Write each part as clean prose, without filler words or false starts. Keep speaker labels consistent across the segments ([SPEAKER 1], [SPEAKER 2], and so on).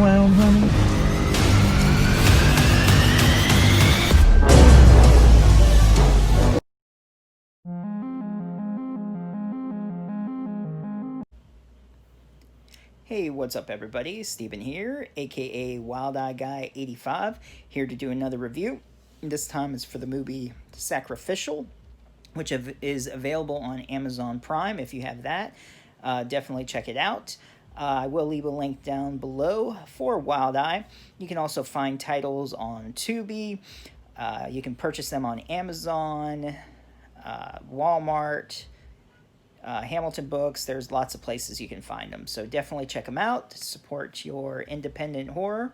[SPEAKER 1] clown, honey?
[SPEAKER 2] Hey, what's up, everybody? Steven here, aka Wild Eye Guy 85, here to do another review. This time is for the movie Sacrificial, which is available on Amazon Prime. If you have that, definitely check it out. I will leave a link down below for Wild Eye. You can also find titles on Tubi. You can purchase them on Amazon, Walmart, Hamilton Books. There's lots of places you can find them. So definitely check them out. Support your independent horror.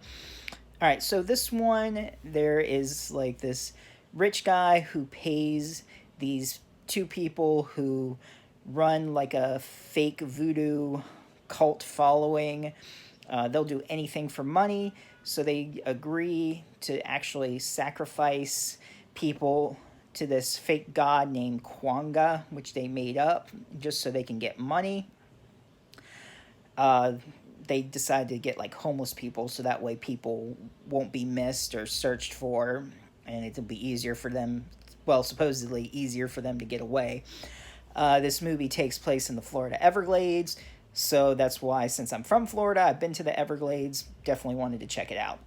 [SPEAKER 2] All right, so this one, there is like this rich guy who pays these two people who run like a fake voodoo cult following. They'll do anything for money. So they agree to actually sacrifice people to this fake god named Kwanga, which they made up just so they can get money. They decide to get like homeless people so that way people won't be missed or searched for, and it'll be easier for them, well, supposedly easier for them to get away. This movie takes place in the Florida Everglades, so that's why, since I'm from Florida, I've been to the Everglades, definitely wanted to check it out.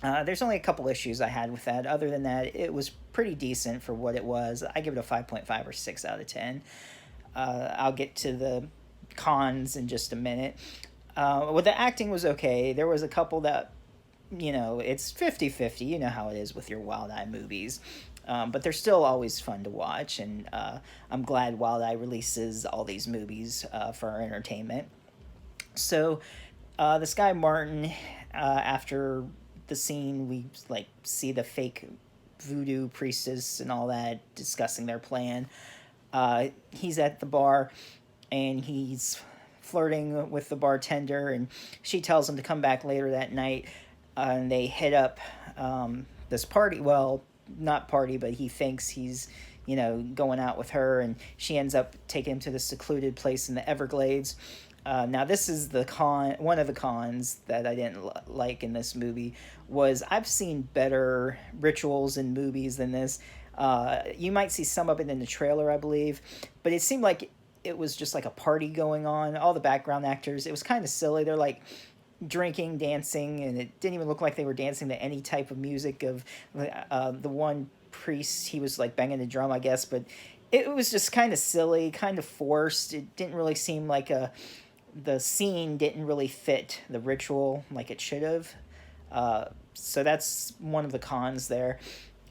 [SPEAKER 2] There's only a couple issues I had with that. Other than that, it was pretty decent for what it was. I give it a 5.5 or 6 out of 10. I'll get to the cons in just a minute. Well, the acting was okay. There was a couple that, it's 50-50. You know how it is with your Wild Eye movies. But they're still always fun to watch, and I'm glad Wild Eye releases all these movies for our entertainment. So, this guy Martin, after the scene, we like see the fake voodoo priestess and all that discussing their plan. He's at the bar and he's flirting with the bartender, and she tells him to come back later that night. And they hit up this party. Well, not party, but he thinks he's going out with her, and she ends up taking him to this secluded place in the Everglades. Now, this is the con. One of the cons that I didn't like in this movie was I've seen better rituals in movies than this. You might see some of it in the trailer, I believe, but it seemed like it was just like a party going on. All the background actors, it was kind of silly. They're like drinking, dancing, and it didn't even look like they were dancing to any type of music. Of the one priest, he was like banging the drum, I guess, but it was just kind of silly, kind of forced. It didn't really seem like the scene didn't really fit the ritual like it should have. So that's one of the cons there.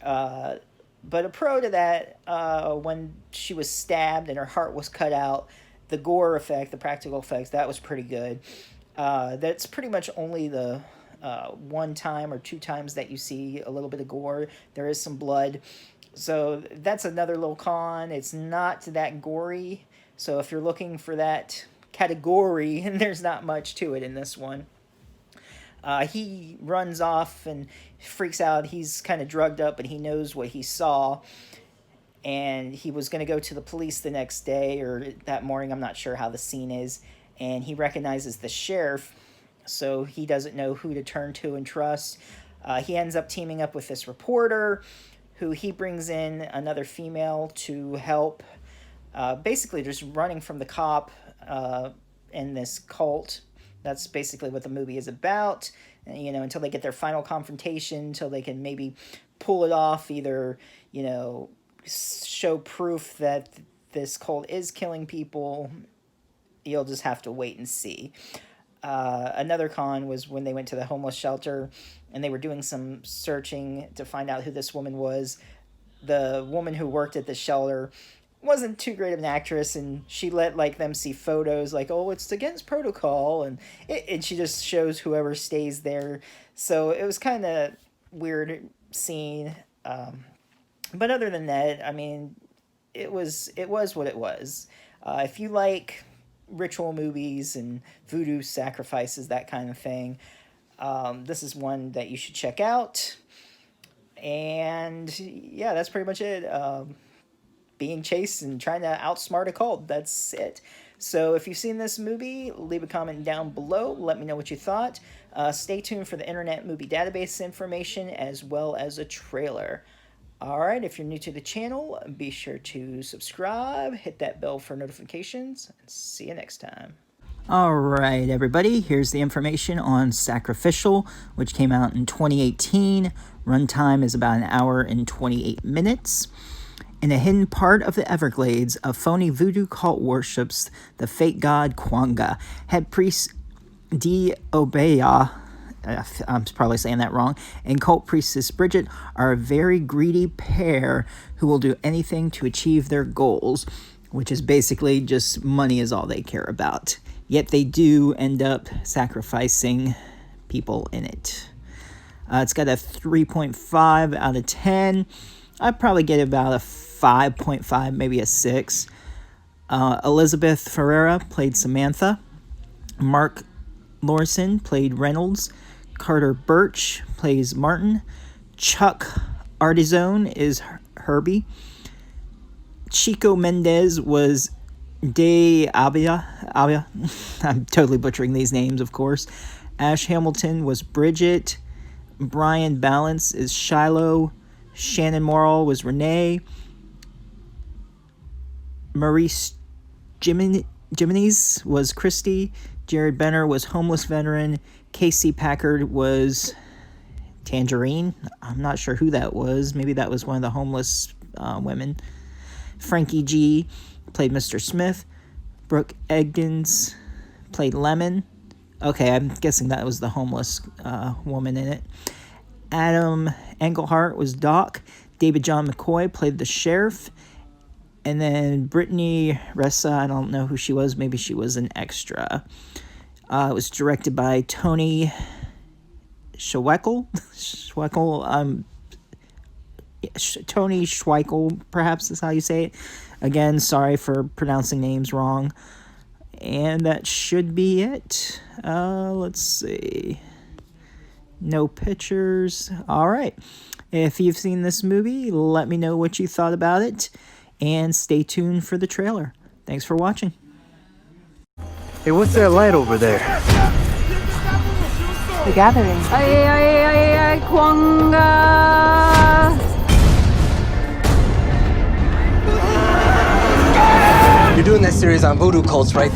[SPEAKER 2] But a pro to that, when she was stabbed and her heart was cut out, the gore effect, the practical effects, that was pretty good. That's pretty much only the one time or two times that you see a little bit of gore. There is some blood. So that's another little con. It's not that gory. So if you're looking for that category, and there's not much to it in this one. He runs off and freaks out. He's kind of drugged up, but he knows what he saw. And he was going to go to the police the next day or that morning. I'm not sure how the scene is. And he recognizes the sheriff, so he doesn't know who to turn to and trust. He ends up teaming up with this reporter, who he brings in another female to help. Basically, just running from the cop in this cult. That's basically what the movie is about. Until they get their final confrontation, until they can maybe pull it off, either, show proof that this cult is killing people. You'll just have to wait and see. Another con was when they went to the homeless shelter and they were doing some searching to find out who this woman was. The woman who worked at the shelter wasn't too great of an actress, and she let like them see photos like, oh, it's against protocol, and she just shows whoever stays there. So it was kind of weird scene. But other than that, I mean, it was what it was. If you like ritual movies and voodoo sacrifices, that kind of thing, this is one that you should check out. And yeah, that's pretty much it. Being chased and trying to outsmart a cult. That's it. So if you've seen this movie, leave a comment down below. Let me know what you thought. Stay tuned for the Internet Movie Database information as well as a trailer. Alright, if you're new to the channel, be sure to subscribe, hit that bell for notifications, and see you next time. Alright, everybody, here's the information on Sacrificial, which came out in 2018. Runtime is about an hour and 28 minutes. In a hidden part of the Everglades, a phony voodoo cult worships the fake god Kwanga. Head priest Obeya, I'm probably saying that wrong, and cult priestess Bridget are a very greedy pair who will do anything to achieve their goals, which is basically just money is all they care about. Yet they do end up sacrificing people in it. It's got a 3.5 out of 10. I'd probably get about a 5.5, maybe a 6. Elizabeth Ferreira played Samantha. Mark Lorson played Reynolds. Carter Birch plays Martin. Chuck Artizone is Herbie. Chico Mendez was De Avia. I'm totally butchering these names, of course. Ash Hamilton was Bridget. Brian Balance is Shiloh. Shannon Morrill was Renee. Maurice Jimenez was Christy. Jared Benner was Homeless Veteran. Casey Packard was Tangerine. I'm not sure who that was. Maybe that was one of the homeless women. Frankie G played Mr. Smith. Brooke Eggins played Lemon. Okay, I'm guessing that was the homeless woman in it. Adam Engelhart was Doc. David John McCoy played the sheriff. And then Brittany Ressa, I don't know who she was. Maybe she was an extra. It was directed by Tony Schweikel. Tony Schweikel, perhaps is how you say it. Again, sorry for pronouncing names wrong. And that should be it. Let's see. No pictures. All right. If you've seen this movie, let me know what you thought about it. And stay tuned for the trailer. Thanks for watching.
[SPEAKER 1] Hey, what's that light over there?
[SPEAKER 3] The gathering. Kwanga!
[SPEAKER 1] You're doing this series on voodoo cults, right?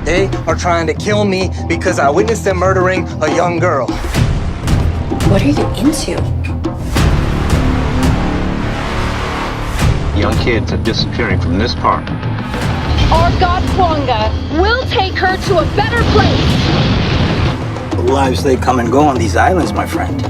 [SPEAKER 1] They are trying to kill me because I witnessed them murdering a young girl.
[SPEAKER 3] What are you into?
[SPEAKER 4] Young kids are disappearing from this park.
[SPEAKER 5] Our god Kwanga will take her to a better place.
[SPEAKER 6] The lives they come and go on these islands, my friend.